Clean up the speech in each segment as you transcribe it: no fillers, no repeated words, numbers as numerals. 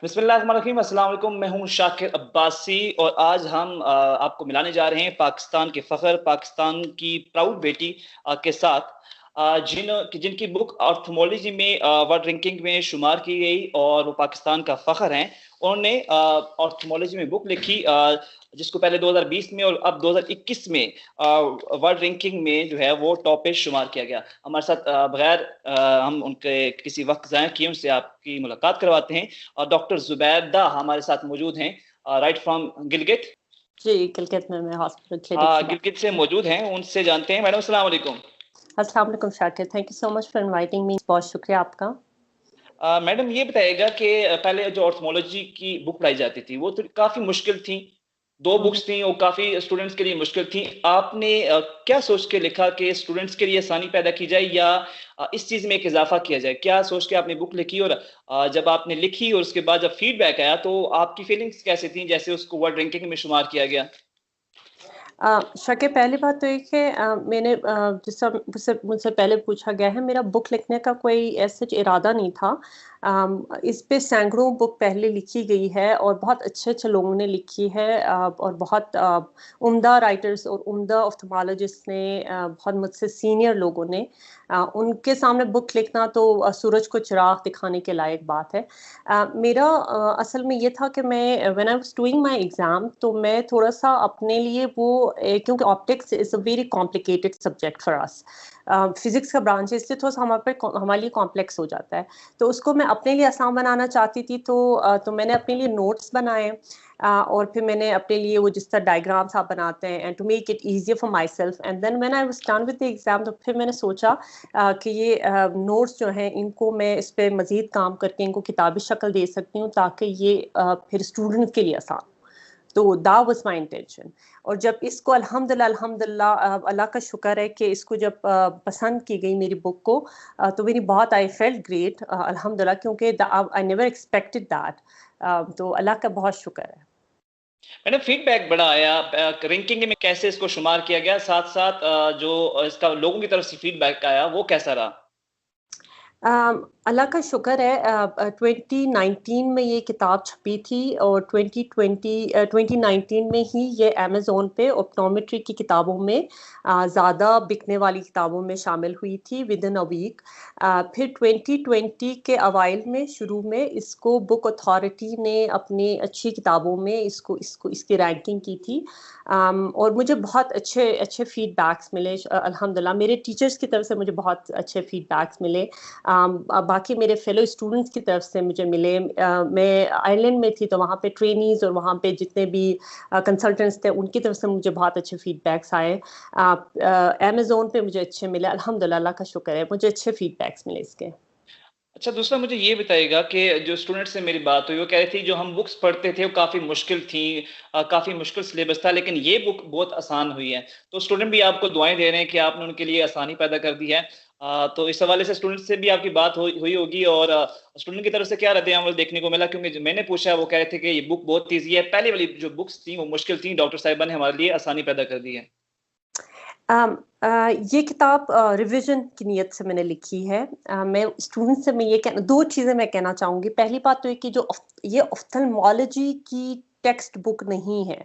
بسم اللہ الرحمن الرحیم، السلام علیکم۔ میں ہوں شاکر عباسی اور آج ہم آپ کو ملانے جا رہے ہیں پاکستان کے فخر، پاکستان کی پراؤڈ بیٹی کے ساتھ جن کی بک آرتھمولوجی میں ورلڈ رینکنگ میں شمار کی گئی اور وہ پاکستان کا فخر ہیں۔ انہوں نے آرتھمولوجی میں بک لکھی جس کو پہلے 2020 میں اور اب 2021 میں ورلڈ رینکنگ میں جو ہے وہ ٹاپ پہ شمار کیا گیا۔ ہمارے ساتھ بغیر ہم ان کے کسی وقت ضائع کیے ان سے آپ کی ملاقات کرواتے ہیں۔ اور ڈاکٹر زبیدہ ہمارے ساتھ موجود ہیں رائٹ فرام گلگت۔ جی گلگت میں ہاسپٹل کلینک گلگت سے موجود ہیں، ان سے جانتے ہیں۔ میڈم السلام علیکم۔ السلام علیکم Shakir, thank you so much for inviting me, بہت شکریہ آپ کا۔ میڈم یہ بتائیے گا کہ پہلے جو آرتھمولوجی کی بک پڑھائی جاتی تھی وہ تو کافی مشکل تھیں، 2 بکس تھیں اور کافی اسٹوڈنٹس کے لیے مشکل تھیں۔ آپ نے کیا سوچ کے لکھا کہ اسٹوڈنٹس کے لیے آسانی پیدا کی جائے یا اس چیز میں ایک اضافہ کیا جائے؟ کیا سوچ کے آپ نے بک لکھی اور جب آپ نے لکھی اور اس کے بعد جب فیڈ بیک آیا تو آپ کی فیلنگس کیسے تھیں جیسے اس کو ورلڈ رینکنگ میں شمار کیا گیا؟ شکر، پہلی بات تو یہ کہ میں نے جس مجھ سے پہلے پوچھا گیا ہے، میرا بک لکھنے کا کوئی ایسا ارادہ نہیں تھا۔ اس پہ سینکڑوں بک پہلے لکھی گئی ہے اور بہت اچھے اچھے لوگوں نے لکھی ہے اور بہت عمدہ رائٹرز اور عمدہ آفتھمالوجسٹ نے، بہت مجھ سے سینئر لوگوں نے، ان کے سامنے بک لکھنا تو سورج کو چراغ دکھانے کے لائق بات ہے۔ میرا اصل میں یہ تھا کہ میں when I was doing my exam تو میں تھوڑا سا اپنے لیے وہ، کیونکہ optics is a very complicated subject for us, physics کا برانچ ہے، اس لیے تھوڑا سا ہمارے لیے کمپلیکس ہو جاتا ہے، تو اس کو میں اپنے لیے آسان بنانا چاہتی تھی۔ تو میں نے اپنے لیے نوٹس بنائے اور پھر میں نے اپنے لیے وہ جس طرح ڈائیگرامس آپ بناتے ہیں and to make it easier for myself, and then when I was done with the exam تو پھر میں نے سوچا کہ یہ نوٹس جو ہیں ان کو میں اس پہ مزید کام کر کے ان کو کتابی شکل دے سکتی ہوں تاکہ یہ پھر اسٹوڈنٹ کے لیے آسان ہو۔ تو that was my intention۔ اور جب اس کو الحمدللہ اللہ کا شکر ہے کہ اس کو جب پسند کی گئی میری بک کو تو میری بہت I felt great الحمدللہ، کیونکہ I never expected that۔ تو اللہ کا بہت شکر ہے۔ میڈم فیڈ بیک بڑا آیا، رینکنگ میں کیسے اس کو شمار کیا گیا، ساتھ ساتھ جو اس کا لوگوں کی طرف سے فیڈ بیک آیا وہ کیسا رہا؟ اللہ کا شکر ہے 2019 میں یہ کتاب چھپی تھی اور 2019 میں ہی یہ امیزون پہ اوپٹومیٹری کی کتابوں میں زیادہ بکنے والی کتابوں میں شامل ہوئی تھی ود ان اے ویک۔ پھر 2020 کے اوائل میں شروع میں اس کو بک اتھارٹی نے اپنی اچھی کتابوں میں اس کی رینکنگ کی تھی، اور مجھے بہت اچھے فیڈ بیکس ملے الحمدللہ۔ میرے ٹیچرز کی طرف سے مجھے بہت اچھے فیڈ بیکس ملے، باقی میرے فیلو اسٹوڈنٹس کی طرف سے مجھے ملے۔ میں آئرلینڈ میں تھی تو وہاں پہ ٹرینیز اور وہاں پہ جتنے بھی کنسلٹنٹس تھے ان کی طرف سے مجھے بہت اچھے فیڈ بیکس آئے۔ امیزون پہ مجھے اچھے ملے الحمدللہ، اللہ کا شکر ہے، مجھے اچھے فیڈ بیکس ملے اس کے۔ اچھا، دوسرا مجھے یہ بتائیے گا کہ جو اسٹوڈنٹ سے میری بات ہوئی وہ کہہ رہی تھی جو ہم بکس پڑھتے تھے وہ کافی مشکل تھیں، کافی مشکل سلیبس تھا، لیکن یہ بک بہت آسان ہوئی ہے۔ تو اسٹوڈنٹ بھی آپ کو دعائیں دے رہے ہیں کہ آپ نے ان کے لیے آسانی پیدا کر دی ہے۔ تو اس حوالے سے اسٹوڈنٹ سے بھی آپ کی بات ہوئی ہوگی اور اسٹوڈنٹ کی طرف سے کیا رد عمل دیکھنے کو ملا؟ کیونکہ جو میں نے پوچھا وہ کہہ رہے تھے کہ یہ بک بہت ایزی ہے، پہلے والی جو بکس تھیں وہ مشکل تھیں، ڈاکٹر صاحبہ نے ہمارے لیے آسانی پیدا کر دی ہے۔ یہ کتاب ریویژن کی نیت سے میں نے لکھی ہے۔ میں اسٹوڈنٹ سے دو چیزیں میں کہنا چاہوں گی۔ پہلی بات تو یہ کہ جو یہ آفتھلمولوجی کی ٹیکسٹ بک نہیں ہے،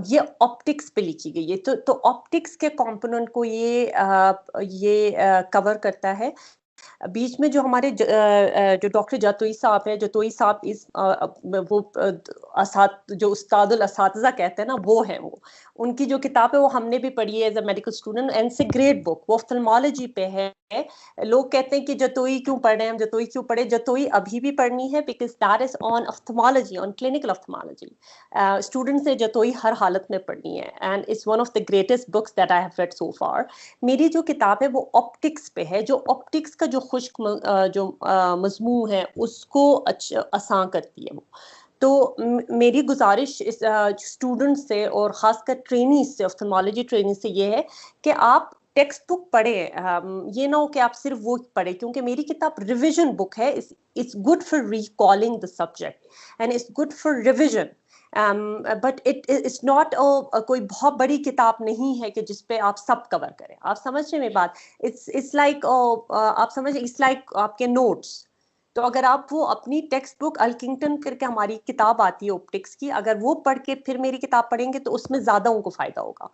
یہ آپٹکس پہ لکھی گئی ہے، تو آپٹکس کے کمپوننٹ کو یہ کور کرتا ہے۔ بیچ میں جو ہمارے جو ڈاکٹر جتوئی صاحب ہیں، جتوئی صاحب وہ جو استاد الاساتذہ کہتے ہیں نا، وہ ہیں، وہ ان کی جو کتاب ہے وہ ہم نے بھی پڑھی ہے as a medical student, and it's a great book, وہ آفتھلمولوجی پہ ہے۔ لوگ کہتے ہیں کہ جتوئی کیوں پڑھ رہے ہیں، ہم جتوئی کیوں پڑھے؟ جتوئی ابھی بھی پڑھنی ہے because that is on ophthalmology, on clinical ophthalmology. Students نے جتوئی ہر حالت میں پڑھنی ہے، and it's one of the greatest books that I have read so far. میری جو کتاب ہے وہ آپٹکس پہ ہے، جو آپٹکس کا جو خشک جو مضمون ہے اس کو آسان کرتی ہے وہ۔ تو میری گزارش اسٹوڈنٹ سے اور خاص کر ٹرینیز سے، آفتھلمولوجی ٹرینیز سے یہ ہے کہ آپ ٹیکسٹ بک پڑھیں، یہ نہ ہو کہ آپ صرف وہ پڑھیں، کیونکہ میری کتاب ریویژن بک ہے۔ It's good for recalling the subject and it's good for revision, but it's not کوئی بہت بڑی کتاب نہیں ہے کہ جس پہ آپ سب کور کریں۔ آپ سمجھ رہے ہیں میری بات؟ اٹس لائک آپ سمجھ، اٹس لائک آپ کے نوٹس، تو اگر آپ وہ اپنی ٹیکسٹ بک الکنگٹن کر کے ہماری کتاب آتی ہے اوپٹکس کی، اگر وہ پڑھ کے پھر میری کتاب پڑھیں گے تو اس میں زیادہ ان کو فائدہ ہوگا.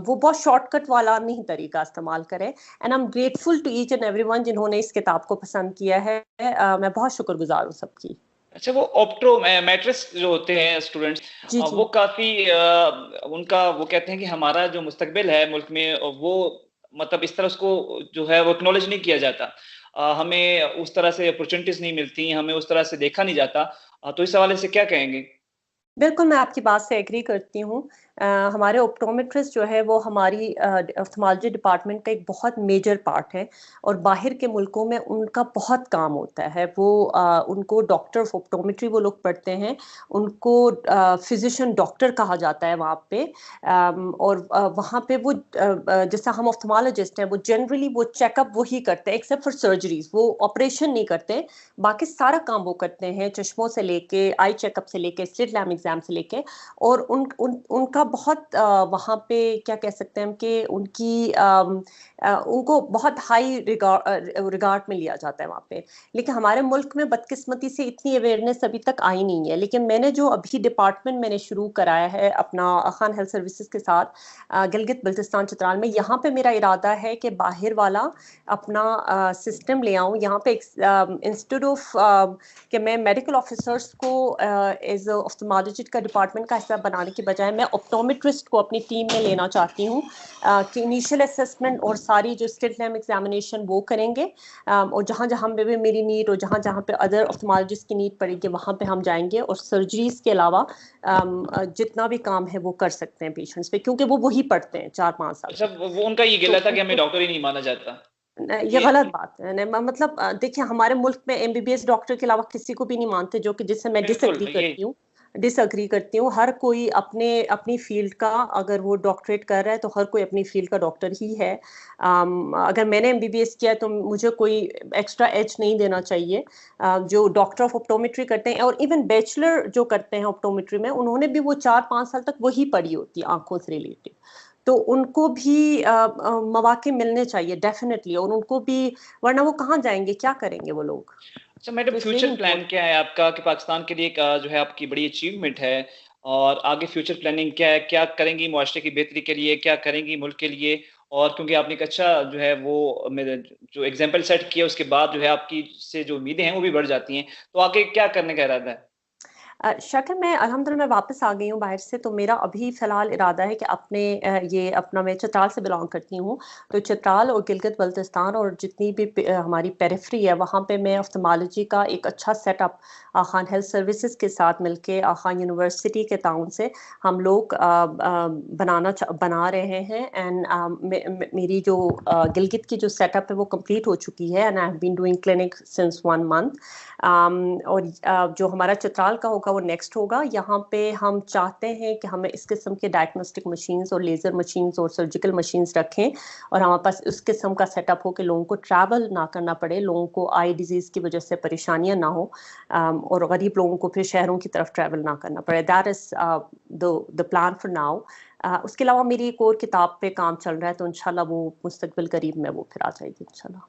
وہ بہت شارٹ کٹ والا نہیں طریقہ استعمال کرے. And I am grateful to each and every one جنہوں نے اس کتاب کو پسند کیا ہے. میں بہت شکر گزار ہوں سب کی. اچھا، وہ آپٹو میٹرس جو ہوتے ہیں اسٹوڈنٹس، جی جی وہ کافی ان کا وہ کہتے ہیں کہ ہمارا جو مستقبل ہے ملک میں، وہ مطلب اس طرح اس کو جو ہے وہ اکنالج نہیں کیا جاتا، ہمیں اس طرح سے اپرچونٹیز نہیں ملتی، ہمیں اس طرح سے دیکھا نہیں جاتا. تو اس حوالے سے کیا کہیں گے؟ بالکل میں آپ کی بات سے ایگری کرتی ہوں. ہمارے اوپٹومیٹرسٹ جو ہے وہ ہماری آپتھالمالوجی ڈپارٹمنٹ کا ایک بہت میجر پارٹ ہے، اور باہر کے ملکوں میں ان کا بہت کام ہوتا ہے. وہ ان کو ڈاکٹر آف اوپٹومیٹری وہ لوگ پڑھتے ہیں، ان کو فزیشین ڈاکٹر کہا جاتا ہے وہاں پہ. اور وہاں پہ وہ جیسا ہم آپتھالمالوجسٹ ہیں، وہ جنرلی وہ چیک اپ وہی کرتے ہیں ایکسیپٹ فار سرجریز. وہ آپریشن نہیں کرتے، باقی سارا کام وہ کرتے ہیں، چشموں سے لے کے آئی چیک اپ سے لے کے سلٹ لیمپ ایگزام سے لے کے. اور ان کا بہت وہاں پہ کیا کہہ سکتے ہیں کہ ان کو بہت ہائی ریگارڈ میں لیا جاتا ہے وہاں پہ. لیکن ہمارے ملک میں بدقسمتی سے اتنی اویئرنیس ابھی تک آئی نہیں ہے. لیکن میں نے جو ابھی ڈپارٹمنٹ میں نے شروع کرایا ہے اپنا خان ہیلتھ سروسز کے ساتھ گلگت بلتستان چترال میں، یہاں پہ میرا ارادہ ہے کہ باہر والا اپنا سسٹم لے آؤں یہاں پہ انسٹیڈ آف کہ میں میڈیکل آفیسرس کو ایز آپتھالمالوجی کا ڈپارٹمنٹ کا حصہ بنانے کے بجائے میں آپٹومیٹرسٹ کو اپنی ٹیم میں لینا چاہتی ہوں کہ انیشیل اسسمنٹ اور ساری جو اسٹیٹ لیمپ ایگزامینیشن وہ کریں گے، اور جہاں جہاں پہ بھی میری نیڈ اور جہاں جہاں پہ ادر آپتھالمالوجسٹ کی نیڈ پڑے گی وہاں پہ ہم جائیں گے، اور سرجریز کے علاوہ جتنا بھی کام ہے وہ کر سکتے ہیں پیشنٹس پہ، کیونکہ وہ وہی پڑھتے ہیں 4-5 سال اچھا، سے. وہ ان کا یہ تو گلہ تھا کہ ہمیں ڈاکٹر ہی نہیں مانا جاتا. یہ غلط بات ہے. مطلب دیکھیں ہمارے ملک میں M B B S doctor کے علاوہ کسی کو بھی نہیں مانتے، جو کہ جس سے میں بالکل یہ ڈس اگری کرتی ہوں. ہر کوئی اپنی فیلڈ کا، اگر وہ ڈاکٹریٹ کر رہا ہے تو ہر کوئی اپنی فیلڈ کا ڈاکٹر ہی ہے. اگر میں نے ایم بی بی ایس کیا ہے تو مجھے کوئی ایکسٹرا ایج نہیں دینا چاہیے. جو ڈاکٹر آف آپٹومیٹری کرتے ہیں اور ایون بیچلر جو کرتے ہیں آپٹومیٹری میں، انہوں نے بھی وہ 4-5 سال تک وہی پڑھی ہوتی ہے آنکھوں سے ریلیٹڈ. تو ان کو بھی مواقع ملنے چاہیے ڈیفینیٹلی، اور ان کو بھی، ورنہ وہ کہاں جائیں گے، کیا کریں گے وہ لوگ. اچھا میڈم، تو اس فیوچر ویری پلان امپورٹنٹ. کیا ہے آپ کا کہ پاکستان کے لیے جو ہے آپ کی بڑی اچیومنٹ ہے، اور آگے فیوچر پلاننگ کیا ہے؟ کیا کریں گی معاشرے کی بہتری کے لیے، کیا کریں گی ملک کے لیے؟ اور کیونکہ آپ نے ایک اچھا جو ہے وہ میرے جو ایگزامپل سیٹ کیا، اس کے بعد جو ہے آپ کی سے جو امیدیں ہیں وہ بھی بڑھ جاتی ہیں. تو آگے کیا کرنے کا ارادہ ہے؟ شکر میں الحمدللہ میں واپس آ گئی ہوں باہر سے، تو میرا ابھی فی الحال ارادہ ہے کہ میں چترال سے بلانگ کرتی ہوں، تو چترال اور گلگت بلتستان اور جتنی بھی ہماری پیریفری ہے وہاں پہ میں آپتھالمالوجی کا ایک اچھا set up Khan health services کے ساتھ مل کے خان یونیورسٹی کے تعاون سے ہم لوگ بنا رہے ہیں. اینڈ میری جو گلگت کی جو سیٹ اپ ہے وہ کمپلیٹ ہو چکی ہے، and I have been doing clinic since 1 month. اور جو ہمارا چترال کا ہوگا وہ نیکسٹ ہوگا. یہاں پہ ہم چاہتے ہیں کہ ہمیں اس قسم کے ڈائگنوسٹک مشینز اور لیزر مشینز اور سرجیکل مشینز رکھیں، اور ہمارے پاس اس قسم کا سیٹ اپ ہو کہ لوگوں کو ٹریول نہ کرنا پڑے، لوگوں کو آئی ڈیزیز کی وجہ سے پریشانیاں نہ ہو، اور غریب لوگوں کو پھر شہروں کی طرف ٹریول نہ کرنا پڑے. That is the plan for now. اس کے علاوہ میری ایک اور کتاب پہ کام چل رہا ہے، تو انشاءاللہ وہ مستقبل قریب میں وہ پھر آ جائے گی انشاءاللہ.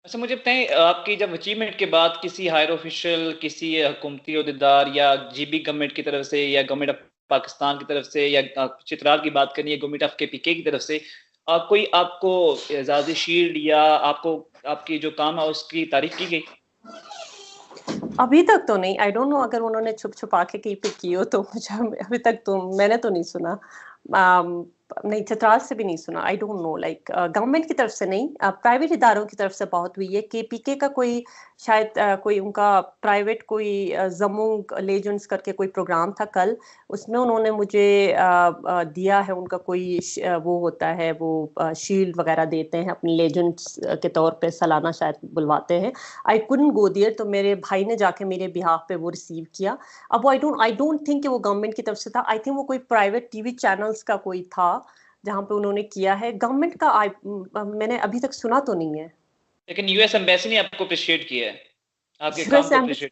اچھا مجھے بتائیں، آپ کی جب اچیومنٹ کے بعد کسی ہائر آفیشل، کسی حکومتی عہدیدار یا جی بی گورنمنٹ کی طرف سے یا گورنمنٹ آف پاکستان کی طرف سے یا چترال کی بات کرنی ہے گورنمنٹ آف کے پی کے کی طرف سے، کوئی آپ کو اعزازی شیلڈ یا آپ کی جو کام ہے اس کی تعریف کی گئی؟ ابھی تک تو نہیں. آئی ڈونٹ نو اگر انہوں نے چھپ چھپا کے کہیں پہ کی ہو تو مجھے ابھی تک تو میں نے تو نہیں سنا. نہیں، چترال سے بھی نہیں سنا. I don't know, like government کی طرف سے نہیں، پرائیویٹ اداروں کی طرف سے بہت ہوئی ہے. کے پی کے کا کوئی شاید کوئی ان کا پرائیویٹ کوئی زمونگ لیجنڈس کر کے کوئی پروگرام تھا کل، اس میں انہوں نے مجھے دیا ہے، ان کا کوئی وہ ہوتا ہے، وہ شیلڈ وغیرہ دیتے ہیں اپنے لیجنڈس کے طور پہ، سالانہ شاید بلواتے ہیں. آئی couldn't go there، تو میرے بھائی نے جا کے میرے بہاف پہ وہ ریسیو کیا. اب وہ آئی ڈونٹ تھنک کہ وہ گورنمنٹ کی طرف سے تھا. آئی تھنک وہ کوئی پرائیویٹ ٹی وی چینلز کا کوئی تھا جہاں پہ انہوں نے کیا ہے. گورنمنٹ کا میں نے ابھی تک سنا تو نہیں ہے. لیکن یو ایس ایمبیسی نے آپ کو اپریشیٹ کیا ہے، آپ کے یو کام ایس کو ایمبیسی اپریشیٹ